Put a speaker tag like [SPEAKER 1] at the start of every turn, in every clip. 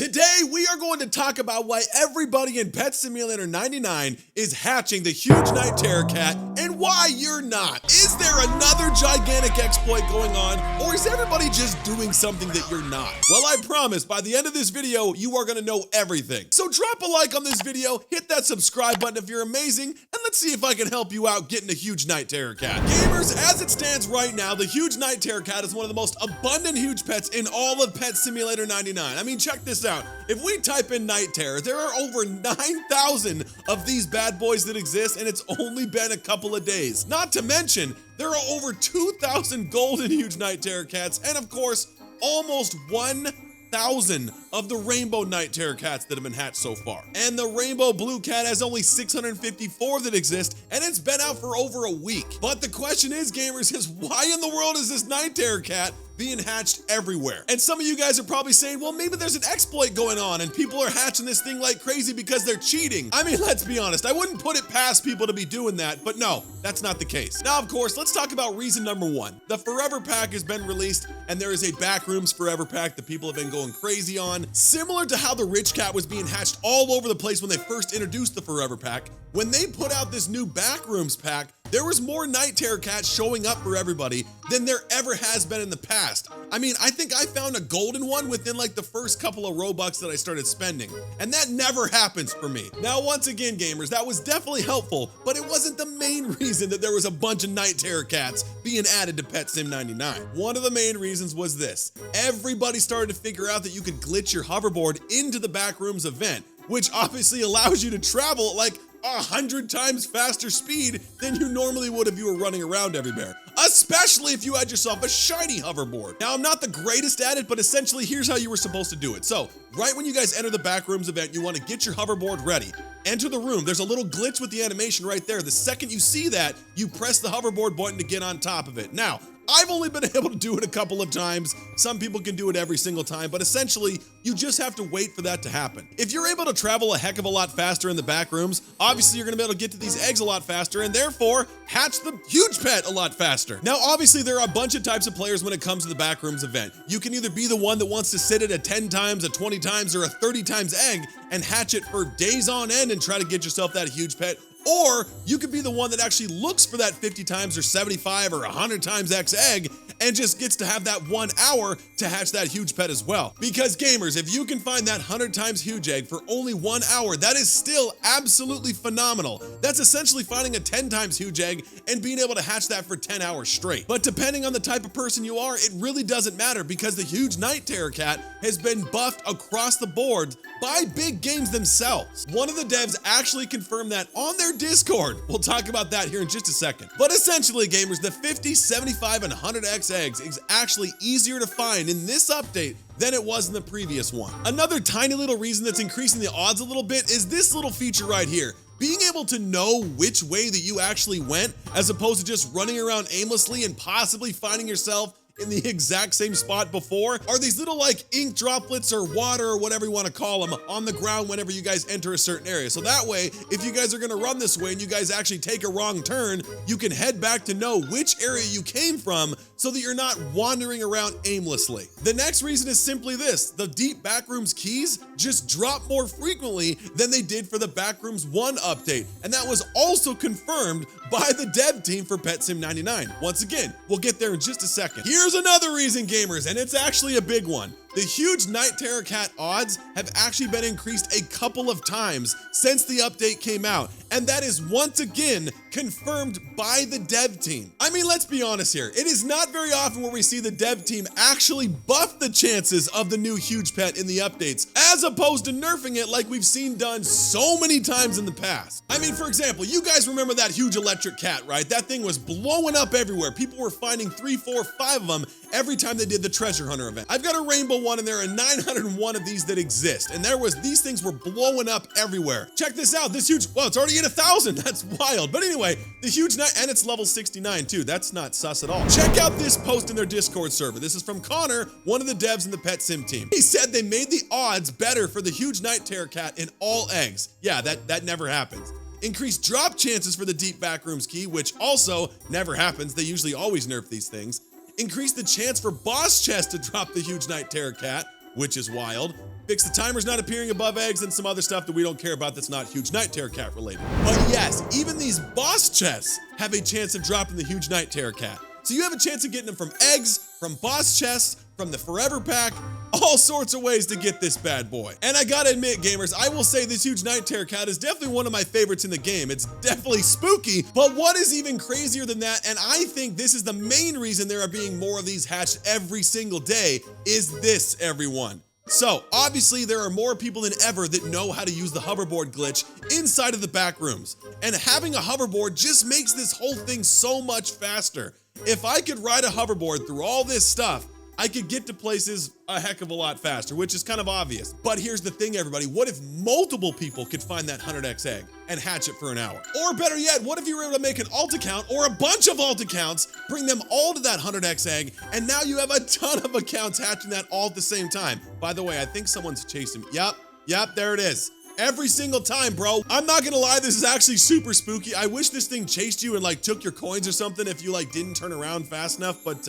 [SPEAKER 1] Today, we are going to talk about why everybody in Pet Simulator 99 is hatching the huge night terror cat and why you're not. Is there another gigantic exploit going on, or is everybody just doing something that you're not? Well, I promise by the end of this video, you are gonna know everything. So drop a like on this video, hit that subscribe button if you're amazing, and let's see if I can help you out getting a huge night terror cat. Gamers, as it stands right now, the huge night terror cat is one of the most abundant huge pets in all of Pet Simulator 99. I mean, check this out. If we type in night terror, there are over 9,000 of these bad boys that exist, and it's only been a couple of days. Not to mention, there are over 2,000 golden huge night terror cats, and of course, almost 1,000 of the rainbow night terror cats that have been hatched so far. And the rainbow blue cat has only 654 that exist, and it's been out for over a week. But the question is, gamers, is why in the world is this night terror cat being hatched everywhere? And some of you guys are probably saying, well, maybe there's an exploit going on and people are hatching this thing like crazy because they're cheating. I mean, let's be honest, I wouldn't put it past people to be doing that, but no, that's not the case. Now, of course, let's talk about reason number one. The Forever Pack has been released, and there is a Backrooms Forever Pack that people have been going crazy on. Similar to how the Rich Cat was being hatched all over the place when they first introduced the Forever Pack, when they put out this new Backrooms Pack, there was more night terror cats showing up for everybody than there ever has been in the past. I mean, I think I found a golden one within like the first couple of Robux that I started spending, and that never happens for me. Now, once again, gamers, that was definitely helpful, but it wasn't the main reason that there was a bunch of night terror cats being added to Pet Sim 99. One of the main reasons was this. Everybody started to figure out that you could glitch your hoverboard into the Backrooms event, which obviously allows you to travel at like 100 times faster speed than you normally would if you were running around everywhere, especially if you had yourself a shiny hoverboard. Now, I'm not the greatest at it, but essentially here's how you were supposed to do it. So right when you guys enter the Backrooms event, you want to get your hoverboard ready. Enter the room. There's a little glitch with the animation right there. The second you see that, you press the hoverboard button to get on top of it. Now, I've only been able to do it a couple of times. Some people can do it every single time, but essentially, you just have to wait for that to happen. If you're able to travel a heck of a lot faster in the Backrooms, obviously you're gonna be able to get to these eggs a lot faster and therefore hatch the huge pet a lot faster. Now, obviously there are a bunch of types of players when it comes to the Backrooms event. You can either be the one that wants to sit it a 10 times, a 20 times, or a 30 times egg and hatch it for days on end and try to get yourself that huge pet. Or you could be the one that actually looks for that 50 times or 75 or 100 times X egg and just gets to have that 1 hour to hatch that huge pet as well. Because gamers, if you can find that 100 times huge egg for only 1 hour, that is still absolutely phenomenal. That's essentially finding a 10 times huge egg and being able to hatch that for 10 hours straight. But depending on the type of person you are, it really doesn't matter because the huge night terror cat has been buffed across the board by big games themselves. One of the devs actually confirmed that on their Discord. We'll talk about that here in just a second. But essentially, gamers, the 50, 75, and 100x eggs is actually easier to find in this update than it was in the previous one. Another tiny little reason that's increasing the odds a little bit is this little feature right here. Being able to know which way that you actually went, as opposed to just running around aimlessly and possibly finding yourself in the exact same spot before, are these little like ink droplets or water or whatever you want to call them on the ground whenever you guys enter a certain area. So that way, if you guys are going to run this way and you guys actually take a wrong turn, you can head back to know which area you came from so that you're not wandering around aimlessly. The next reason is simply this. The deep Backrooms keys just drop more frequently than they did for the Backrooms 1 update. And that was also confirmed by the dev team for Pet Sim 99. Once again, we'll get there in just a second. Here's another reason, gamers, and it's actually a big one. The huge night terror cat odds have actually been increased a couple of times since the update came out, and that is once again confirmed by the dev team. I mean, let's be honest here. It is not very often where we see the dev team actually buff the chances of the new huge pet in the updates, as opposed to nerfing it like we've seen done so many times in the past. I mean, for example, you guys remember that huge electric cat, right? That thing was blowing up everywhere. People were finding 3, 4, 5 of them every time they did the treasure hunter event. I've got a rainbow one and there are 901 of these that exist. And these things were blowing up everywhere. Check this out, this huge, well, it's already at 1,000. That's wild. But anyway, the huge night, and it's level 69 too. That's not sus at all. Check out this post in their Discord server. This is from Connor, one of the devs in the Pet Sim team. He said they made the odds better for the huge night terror cat in all eggs. Yeah, that never happens. Increased drop chances for the deep Backrooms key, which also never happens. They usually always nerf these things. Increase the chance for boss chest to drop the huge night terror cat, which is wild. Fix the timers not appearing above eggs and some other stuff that we don't care about that's not huge night terror cat related. But yes, even these boss chests have a chance of dropping the huge night terror cat. So you have a chance of getting them from eggs, from boss chests, from the forever pack, all sorts of ways to get this bad boy. And I gotta admit, gamers, I will say this huge night terror cat is definitely one of my favorites in the game. It's definitely spooky, but what is even crazier than that, and I think this is the main reason there are being more of these hatched every single day, is this, everyone. So, obviously there are more people than ever that know how to use the hoverboard glitch inside of the back rooms. And having a hoverboard just makes this whole thing so much faster. If I could ride a hoverboard through all this stuff, I could get to places a heck of a lot faster, which is kind of obvious. But here's the thing, everybody. What if multiple people could find that 100x egg and hatch it for an hour? Or better yet, what if you were able to make an alt account or a bunch of alt accounts, bring them all to that 100x egg, and now you have a ton of accounts hatching that all at the same time? By the way, I think someone's chasing me. Yep, there it is. Every single time, bro. I'm not gonna lie, this is actually super spooky. I wish this thing chased you and like took your coins or something if you like didn't turn around fast enough, but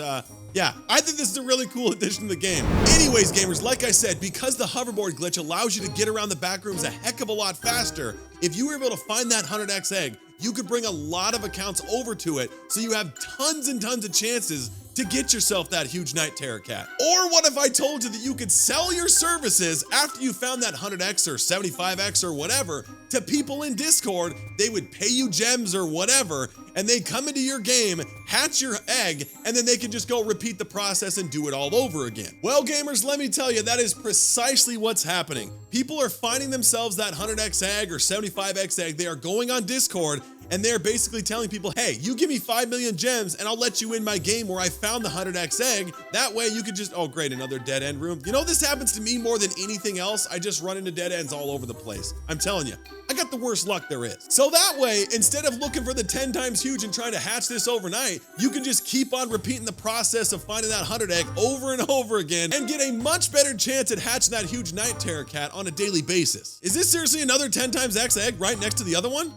[SPEAKER 1] yeah, I think this is a really cool addition to the game. Anyways, gamers, like I said, because the hoverboard glitch allows you to get around the back rooms a heck of a lot faster, if you were able to find that 100x egg, you could bring a lot of accounts over to it, so you have tons and tons of chances to get yourself that huge night terror cat. Or what if I told you that you could sell your services after you found that 100x or 75x or whatever to people in Discord? They would pay you gems or whatever, and they come into your game, hatch your egg, and then they can just go repeat the process and do it all over again. Well, gamers, let me tell you, that is precisely what's happening. People are finding themselves that 100x egg or 75x egg. They are going on Discord, and they're basically telling people, hey, you give me 5 million gems and I'll let you in my game where I found the 100x egg. That way you could just, oh great, another dead end room. You know, this happens to me more than anything else. I just run into dead ends all over the place. I'm telling you, I got the worst luck there is. So that way, instead of looking for the 10 times huge and trying to hatch this overnight, you can just keep on repeating the process of finding that 100 egg over and over again and get a much better chance at hatching that huge night terror cat on a daily basis. Is this seriously another 10 times X egg right next to the other one?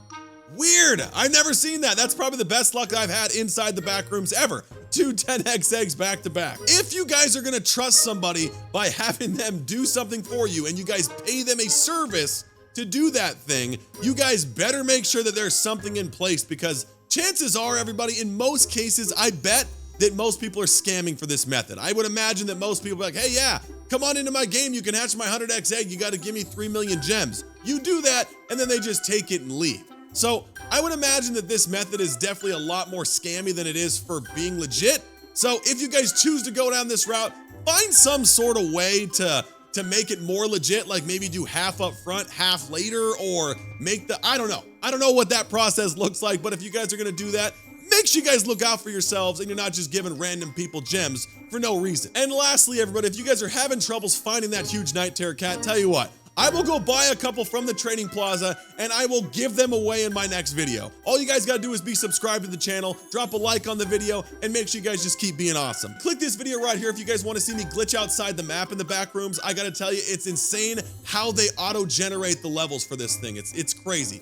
[SPEAKER 1] Weird. I've never seen that. That's probably the best luck I've had inside the back rooms ever. 2 10x eggs back to back. If you guys are gonna trust somebody by having them do something for you and you guys pay them a service to do that thing, you guys better make sure that there's something in place, because chances are, everybody, in most cases, I bet that most people are scamming for this method. I would imagine that most people are like, hey, yeah, come on into my game. You can hatch my 100x egg. You got to give me 3 million gems. You do that, and then they just take it and leave. So I would imagine that this method is definitely a lot more scammy than it is for being legit. So if you guys choose to go down this route, find some sort of way to make it more legit, like maybe do half up front, half later, or make the, I don't know. I don't know what that process looks like, but if you guys are gonna do that, make sure you guys look out for yourselves and you're not just giving random people gems for no reason. And lastly, everybody, if you guys are having troubles finding that huge night terror cat, tell you what, I will go buy a couple from the trading plaza and I will give them away in my next video. All you guys gotta do is be subscribed to the channel, drop a like on the video, and make sure you guys just keep being awesome. Click this video right here if you guys wanna see me glitch outside the map in the back rooms. I gotta tell you, it's insane how they auto-generate the levels for this thing. It's crazy.